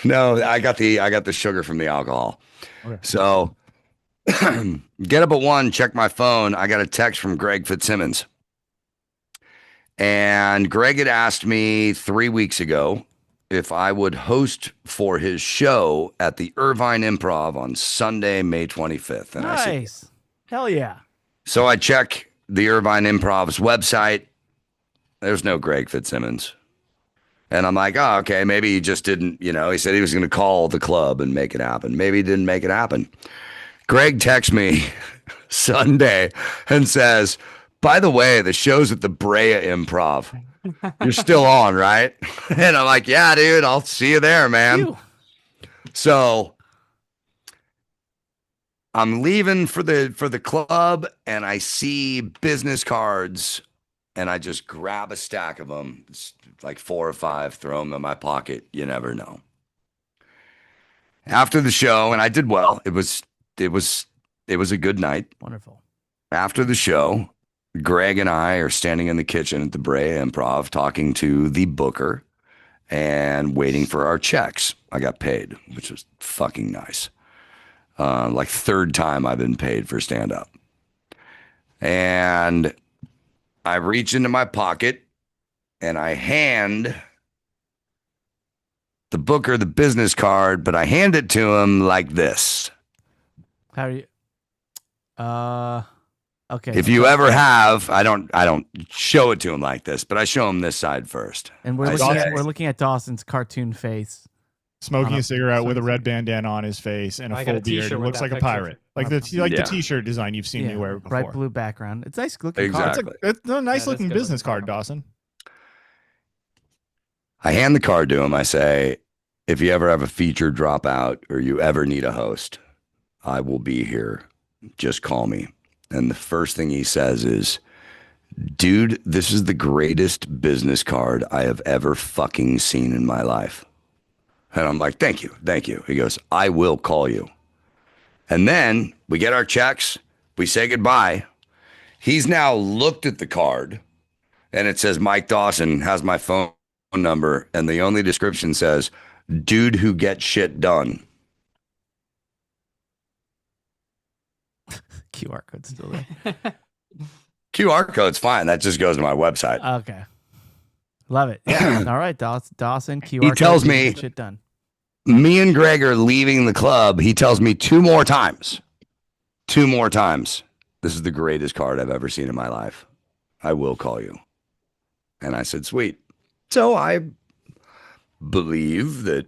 I got the sugar from the alcohol. Okay. So get up at 1, check my phone. I got a text from Greg Fitzsimmons. And Greg had asked me 3 weeks ago if I would host for his show at the Irvine Improv on Sunday, May 25th. And I said, Nice. Hell yeah. so I check the Irvine Improv's website. There's no Greg Fitzsimmons. And I'm like, oh, okay, maybe he just didn't, he said he was going to call the club and make it happen. Maybe he didn't make it happen. Greg texts me Sunday and says, by the way, the show's at the Brea Improv. You're still on, right? And I'm like, yeah, dude, I'll see you there, man. Phew. So I'm leaving for the club, and I see business cards, and I just grab a stack of them, it's like 4 or 5, throw them in my pocket. You never know. After the show, and I did well. It was a good night. Wonderful. After the show, Greg and I are standing in the kitchen at the Brea Improv talking to the booker and waiting for our checks. I got paid, which was fucking nice. Like 3rd time I've been paid for stand-up. And I reach into my pocket and I hand the booker the business card, but I hand it to him like this. How are you? Okay. If you ever have, I don't show it to him like this, but I show him this side first. And I say- we're looking at Dawson's cartoon face. Smoking a cigarette with a Sounds- red bandana on his face and a I got a full beard. t-shirt He with looks that like a picture. pirate. Like the Yeah. t-shirt design you've seen me wear before. bright blue background. It's nice looking. card. Exactly. It's a nice that's looking good business looking card, card. Dawson. I hand the card to him. I say, if you ever have a feature drop out or you ever need a host, I will be here. Just call me. And the first thing he says is, dude, this is the greatest business card I have ever fucking seen in my life. And I'm like, thank you. Thank you. He goes, I will call you. And then we get our checks. We say goodbye. He's now looked at the card and it says, Mike Dawson has my phone number. And the only description says, dude who gets shit done. QR code still there. QR code's fine. That just goes to my website. Okay. Love it. Yeah. All right, Dawson. QR code, tells you me- get shit done. Me and Greg are leaving the club. He tells me 2 more times. 2 more times. This is the greatest card I've ever seen in my life. I will call you. And I said, sweet. So I believe that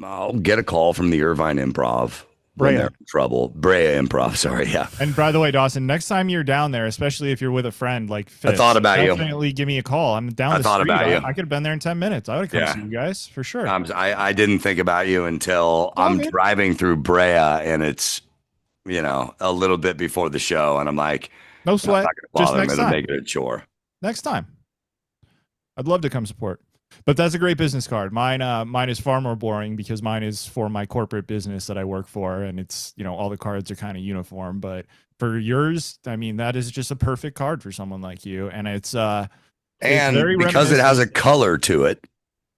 I'll get a call from the Irvine Improv when Brea. they're in trouble. Brea Improv, sorry, yeah. And by the way, Dawson, next time you're down there, especially if you're with a friend like Fitz, thought about you. definitely give me a call. I'm down I the thought street. about you. I could have been there in 10 minutes. I would have come Yeah. see you guys for sure. I didn't think about you until I'm good. driving through Brea and it's, a little bit before the show. And I'm like, No I'm sweat. not gonna Just bother. I'm next going to time. make it a chore. Next time. I'd love to come support. But that's a great business card. Mine is far more boring because mine is for my corporate business that I work for, and it's all the cards are kind of uniform. But for yours, I mean, that is just a perfect card for someone like you, and it's And very because it has a color to it,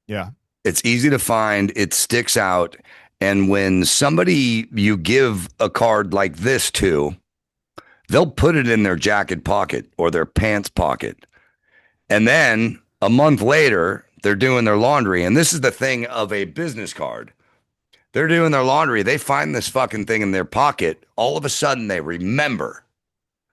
yeah. it's easy to find. It sticks out. And when somebody you give a card like this to, they'll put it in their jacket pocket or their pants pocket. And then a month later, they're doing their laundry. And this is the thing of a business card. They're doing their laundry. They find this fucking thing in their pocket. All of a sudden, they remember.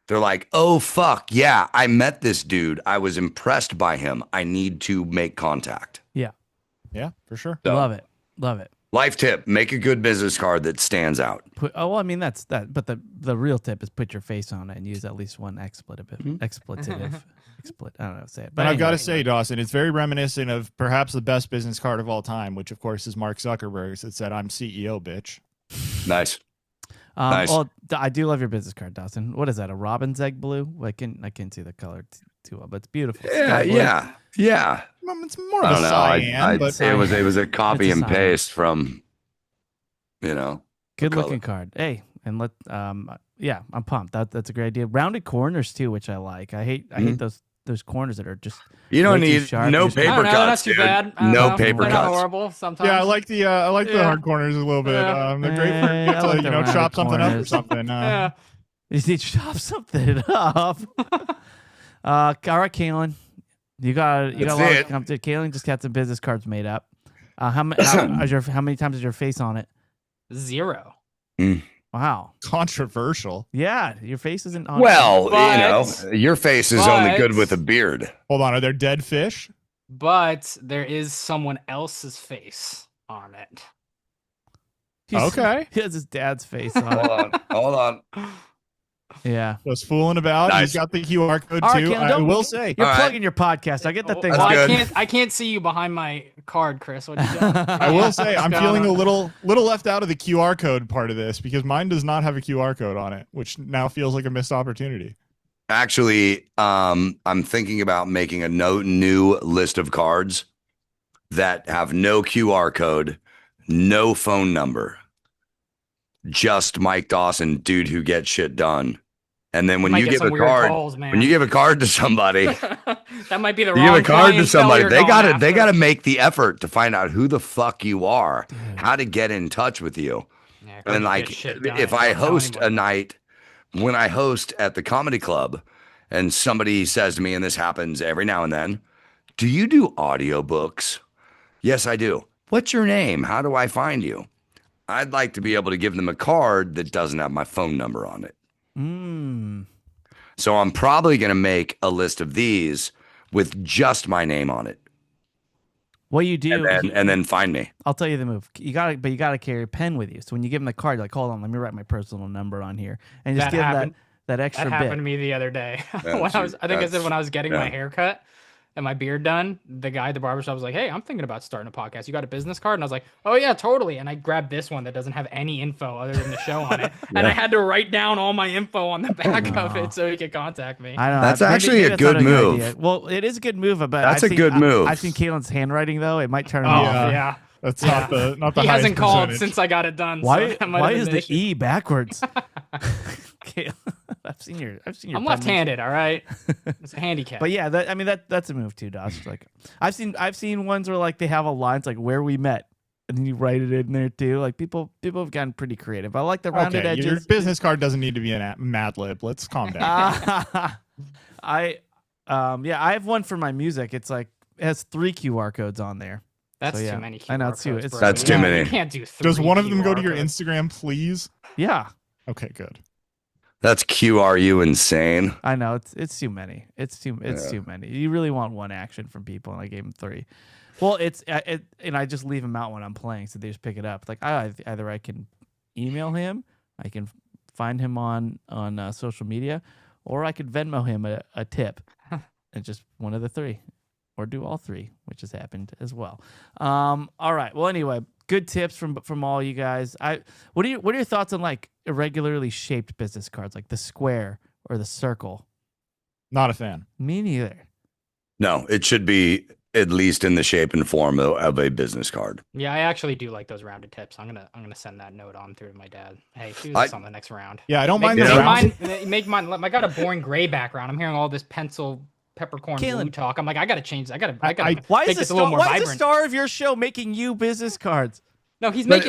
They're like, oh, fuck. Yeah, I met this dude. I was impressed by him. I need to make contact. Yeah, for sure. So- Love it. Love it. Life tip, make a good business card that stands out. I mean that's that. But the real tip is put your face on it and use at least one expletive. I don't know how to say it. But I've got to anyway. say, Dawson, it's very reminiscent of perhaps the best business card of all time, which of course is Mark Zuckerberg's. It said, "I'm CEO, bitch." Nice. Nice. Well, I do love your business card, Dawson. What is that? A robin's egg blue? I can see the color. too well, but it's beautiful. Yeah, Sky blue. yeah. It's more I of don't a know. cyan, but It was a copy It's a and cyan. paste from, you know. Good color. looking card. Hey, and yeah, I'm pumped. That's a great idea. Rounded corners too, which I like. I hate those corners that are just You don't way too need sharp. no You just I paper don't know, they're not cuts, too dude. bad. I don't No know. paper They're not cuts. horrible sometimes. yeah, I like the Yeah. hard corners a little bit. Yeah. They're great for Eh, you I to like the rounded chop something up or corners. something. Yeah. You need to chop something up. All right, Kaylin. You got a That's lot it. of competition. Kaylin just got some business cards made up. How many times is your face on it? 0. Wow. Controversial. Yeah, your face isn't on Well, But- your face is only good but- with a beard. Hold on, are there dead fish? But there is someone else's face on it. Okay. He has his dad's face on it. Hold on. Yeah. Just fooling about. Nice. He's got the QR code All right, too. Kaylin, I don't- will say. You're All right. plugging your podcast. I get that thing. That's Well, good. I can't see you behind my card, Chris. What you doing? I will say I'm What's feeling going a on? little left out of the QR code part of this because mine does not have a QR code on it, which now feels like a missed opportunity. Actually, I'm thinking about making a new list of cards that have no QR code, no phone number, just Mike Dawson, dude who gets shit done. And then when Might you get give some a weird card, calls, man. when you give a card to somebody, that might be the you wrong give a card to clientele somebody, you're they going got after. to make the effort to find out who the fuck you are, how to get in touch with you. Yeah, And get like, shit done. if I Don't tell host a anybody. night, when I host at the comedy club, and somebody says to me, and this happens every now and then, do you do audiobooks? Yes, I do. What's your name? How do I find you? I'd like to be able to give them a card that doesn't have my phone number on it. Mm. So I'm probably going to make a list of these with just my name on it, What you do, and then find me. I'll tell you the move. You gotta carry a pen with you. So when you give them the card, you're like, hold on, let me write my personal number on here, and just That give happened- that extra That bit. happened to me the other day. Yeah, when I was, I think I said that's- when I was getting yeah. my hair cut and my beard done, the guy at the barbershop was like, "Hey, I'm thinking about starting a podcast. You got a business card?" And I was like, "Oh yeah, totally." And I grabbed this one that doesn't have any info other than the show on it, and I had to write down all my info on the back of Aw. it so he could contact me. I know That's maybe- actually maybe a that's good not move. idea. Well, it is a good move, but That's I've a good move. I've seen Caitlin's handwriting though. It might turn him Oh off. yeah. That's Yeah. not the He highest hasn't called percentage. since I got it done. Why? So that might Why have is been the issue. E backwards? Caitlin, I've seen your. I'm penmanship. left-handed. All right, it's a handicap. But yeah, that's a move too, Josh. Like I've seen ones where like they have a line, it's like where we met, and then you write it in there too. Like people have gotten pretty creative. I like the rounded Okay, your edges. business card doesn't need to be an Mad Lib. Let's calm down. I have one for my music. It's like it has 3 QR codes on there. That's So, yeah. too many. QR I know, it's too- codes, it's- bro. That's too Yeah, many. You can't do 3 Does one of them go to QR your codes. Instagram, please? Yeah, Okay, good. That's QRU insane. I know it's too many. It's too many. You really want one action from people, and I gave them 3. Well, and I just leave them out when I'm playing, so they just pick it up. Like either I can email him, I can find him on social media, or I could Venmo him a tip, and just one of the 3, or do all 3, which has happened as well. All right. Well, anyway, good tips from all you guys. What are your thoughts on like irregularly shaped business cards, like the square or the circle? Not a fan. Me neither. No, it should be at least in the shape and form of a business card. Yeah, I actually do like those rounded tips. I'm gonna send that note on through to my dad. Hey, do I- this on the next round. Yeah, I don't Make, mind the You know- round. make mine. I got a boring gray background. I'm hearing all this pencil peppercorn Kaylin. blue talk. I'm like, I gotta change. I gotta Why make is this a little more why is the vibrant. star of your show making you business cards? No, he's But-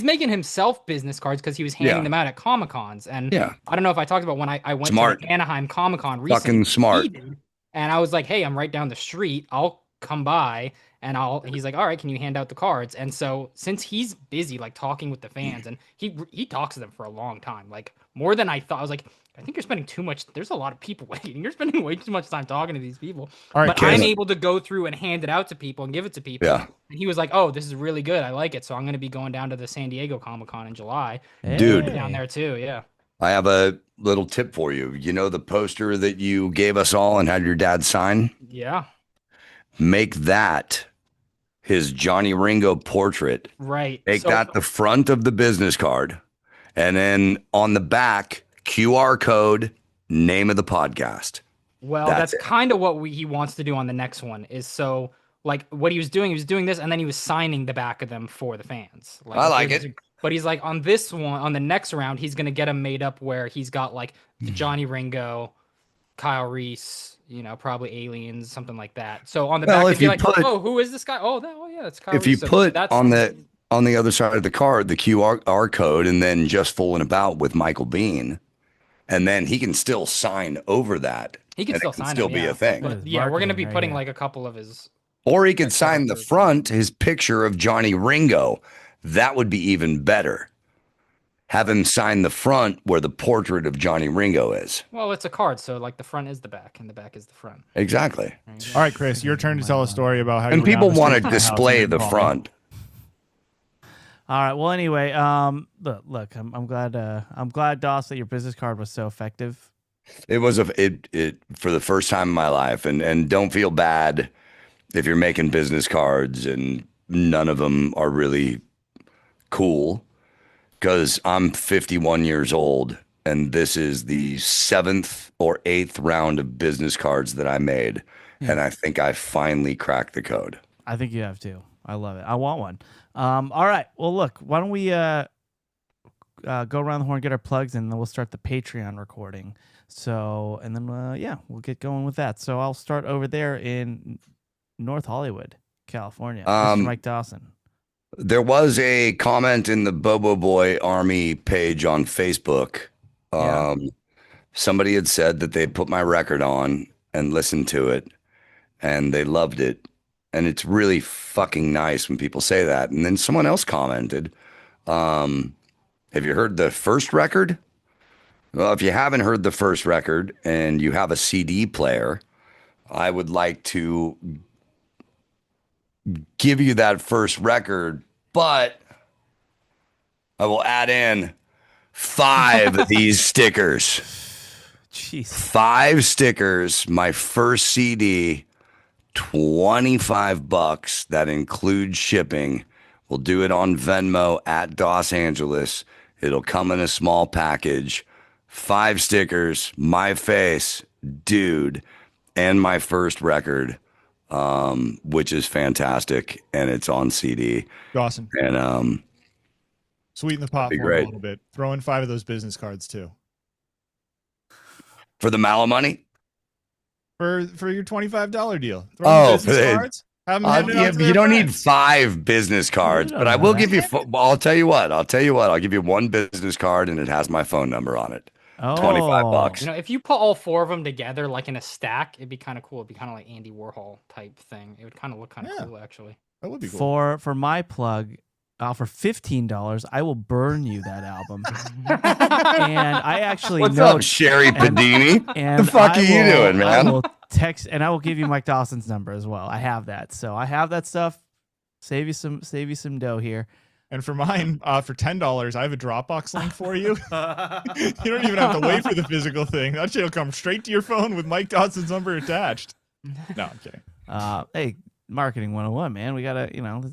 making himself business cards because he was handing Yeah. them out at Comic Cons. And Yeah. I don't know if I talked about when I went Smart. to the Anaheim Comic Con recently. Fucking smart. he did. And I was like, hey, I'm right down the street. I'll come by and he's like, all right, can you hand out the cards? And so since he's busy like talking with the fans and he talks to them for a long time, like more than I thought. I was like, I think you're spending too much. There's a lot of people waiting. You're spending way too much time talking to these people. All right, But I'm Caleb. able to go through and hand it out to people and give it to people. Yeah. And he was like, oh, this is really good. I like it. So I'm going to be going down to the San Diego Comic Con in July. Dude. Down there too. Yeah. I have a little tip for you. You know the poster that you gave us all and had your dad sign? Yeah. Make that his Johnny Ringo portrait. Right. Make So- that the front of the business card. And then on the back, QR code, name of the podcast. Well, That's that's it. kind of what he wants to do on the next one. Is so like what he was doing this, and then he was signing the back of them for the fans. I like it. But he's like on this one, on the next round, he's gonna get them made up where he's got like the Johnny Ringo, Kyle Reese, probably aliens, something like that. So on the Well, back, if he'd be you like, put- "Oh, who is this guy? Oh, yeah, that's Kyle If you Reese." So put that's on the other side of the card the QR code and then just fooling about with Michael Bean, and then he can still sign over that. he can and still it can sign still them, be yeah. a thing. But, His yeah, we're gonna marketing be right putting here. like a couple of his. Or he could sign the characters. front his picture of Johnny Ringo. That would be even better. Have him sign the front where the portrait of Johnny Ringo is. Well, it's a card, so like the front is the back, and the back is the front. Exactly. All right, Chris, your turn to tell a story about how. And you were down people the want street to from your house and display didn't the call me. front. All right. Well, anyway, look, I'm glad, Doss, that your business card was so effective. It was it for the first time in my life, and don't feel bad if you're making business cards and none of them are really cool, because I'm 51 years old and this is the 7th or 8th round of business cards that I made, and I think I finally cracked the code. I think you have to. I love it. I want one. All right. Well, look, why don't we go around the horn, get our plugs, and then we'll start the Patreon recording. So, and then, we'll get going with that. So I'll start over there in North Hollywood, California. Mr. Mike Dawson. There was a comment in the Bobo Boy Army page on Facebook. Yeah. Somebody had said that they put my record on and listened to it and they loved it. And it's really fucking nice when people say that. And then someone else commented, have you heard the first record? Well, if you haven't heard the first record and you have a CD player, I would like to give you that first record, but I will add in 5 of these stickers. Jeez. 5 stickers, my first CD, $25. That includes shipping. We'll do it on Venmo at Dos Angeles. It'll come in a small package. 5 stickers, my face, dude, and my first record, which is fantastic, and it's on CD. Dawson, And sweeten the pot be for him great. a little bit. Throw in 5 of those business cards too. for the Mallow money, For your $25 deal. Throw in business cards. Have them hand it out to you their don't need friends. 5 business cards, but I will give you. I'll tell you what. I'll give you 1 business card, and it has my phone number on it. Oh, $25. If you put all 4 of them together, like in a stack, it'd be kind of cool. It'd be kind of like Andy Warhol type thing. It would kind of look kind of Yeah. cool, actually. That would be cool. For my plug, for $15, I will burn you that album. And I actually What's know up, Sherry Padini? And The fuck I are you will- doing, man? I will text, and I will give you Mike Dawson's number as well. I have that, so I have that stuff. Save you some dough here. And for mine, for $10, I have a Dropbox link for you. You don't even have to wait for the physical thing. That shit will come straight to your phone with Mike Dodson's number attached. No, I'm kidding. Hey, marketing 101, man. We gotta,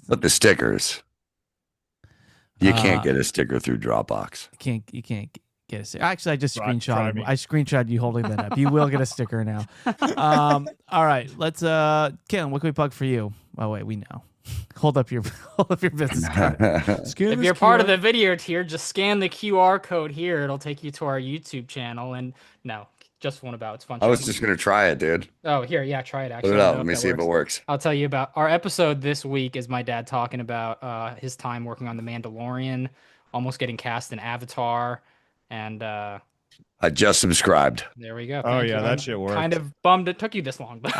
But the stickers, you can't Uh, get a sticker through Dropbox. you can't get a sticker. Actually, I just Try me. screenshotted you holding that up. You will get a sticker now. All right, let's Ken, what can we plug for you? Oh wait, we know. Hold up your business card. If you're part of the video tier, just scan the QR code here. It'll take you to our YouTube channel. And no, just one about it's fun. I was just gonna try it, dude. Oh, here, yeah, try it. Actually, Put it I don't up. know Let me that see if it works. I'll tell you about our episode this week. Is my dad talking about his time working on The Mandalorian, almost getting cast in Avatar, and I just subscribed. there we go. Oh, Thank yeah, you. that I'm shit worked. Kind of bummed it took you this long, but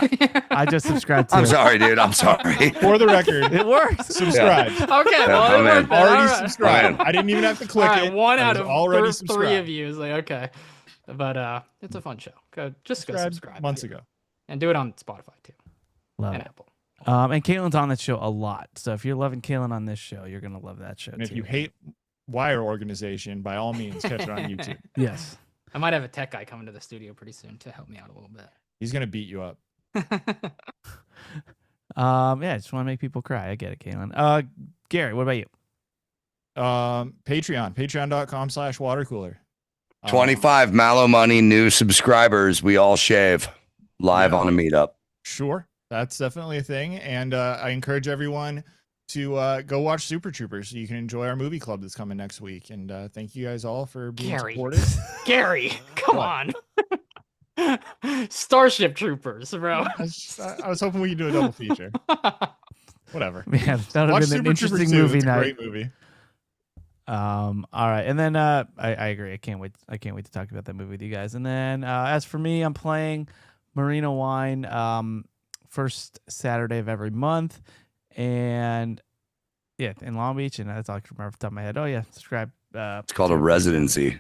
I just subscribed to I'm it. sorry, dude. I'm sorry. For the record, It works. subscribe. okay. I'm Well, in. it worked then. Already All right. subscribed. Man. I didn't even have to click All right, it. one I out was of already 3 subscribed. of you is like okay, but it's a fun show. Go subscribe months ago. and do it on Spotify too Love and it. Apple. And Caitlin's on that show a lot. So if you're loving Caitlin on this show, you're gonna love that show And if too. you hate Wire Organization, by all means, catch it on YouTube. Yes. I might have a tech guy coming to the studio pretty soon to help me out a little bit. He's gonna beat you up. Yeah, I just want to make people cry. I get it, Caitlin. Gary, what about you? Patreon.com/watercooler. 25 Mallow Money new subscribers. We all shave. live Yeah. on a meetup. Sure, that's definitely a thing, and I encourage everyone to go watch Super Troopers so you can enjoy our movie club that's coming next week. And thank you guys all for being Gary. supportive. Gary, come What? on. Starship Troopers, bro. I was hoping we could do a double feature. Whatever. Man, that would Watch have been Super an Troopers interesting 2. movie It's a night. great movie. All right, and then I agree. I can't wait to talk about that movie with you guys. And then as for me, I'm playing Marina Wine first Saturday of every month, and yeah, in Long Beach, and that's all I can remember off the top of my head. Oh yeah, subscribe. It's called a residency.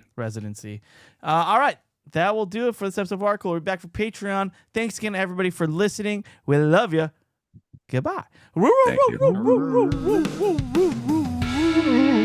All right, that will do it for this episode of Watercooler. We'll be back for Patreon. Thanks again to everybody for listening. We love you. Goodbye. Thank you.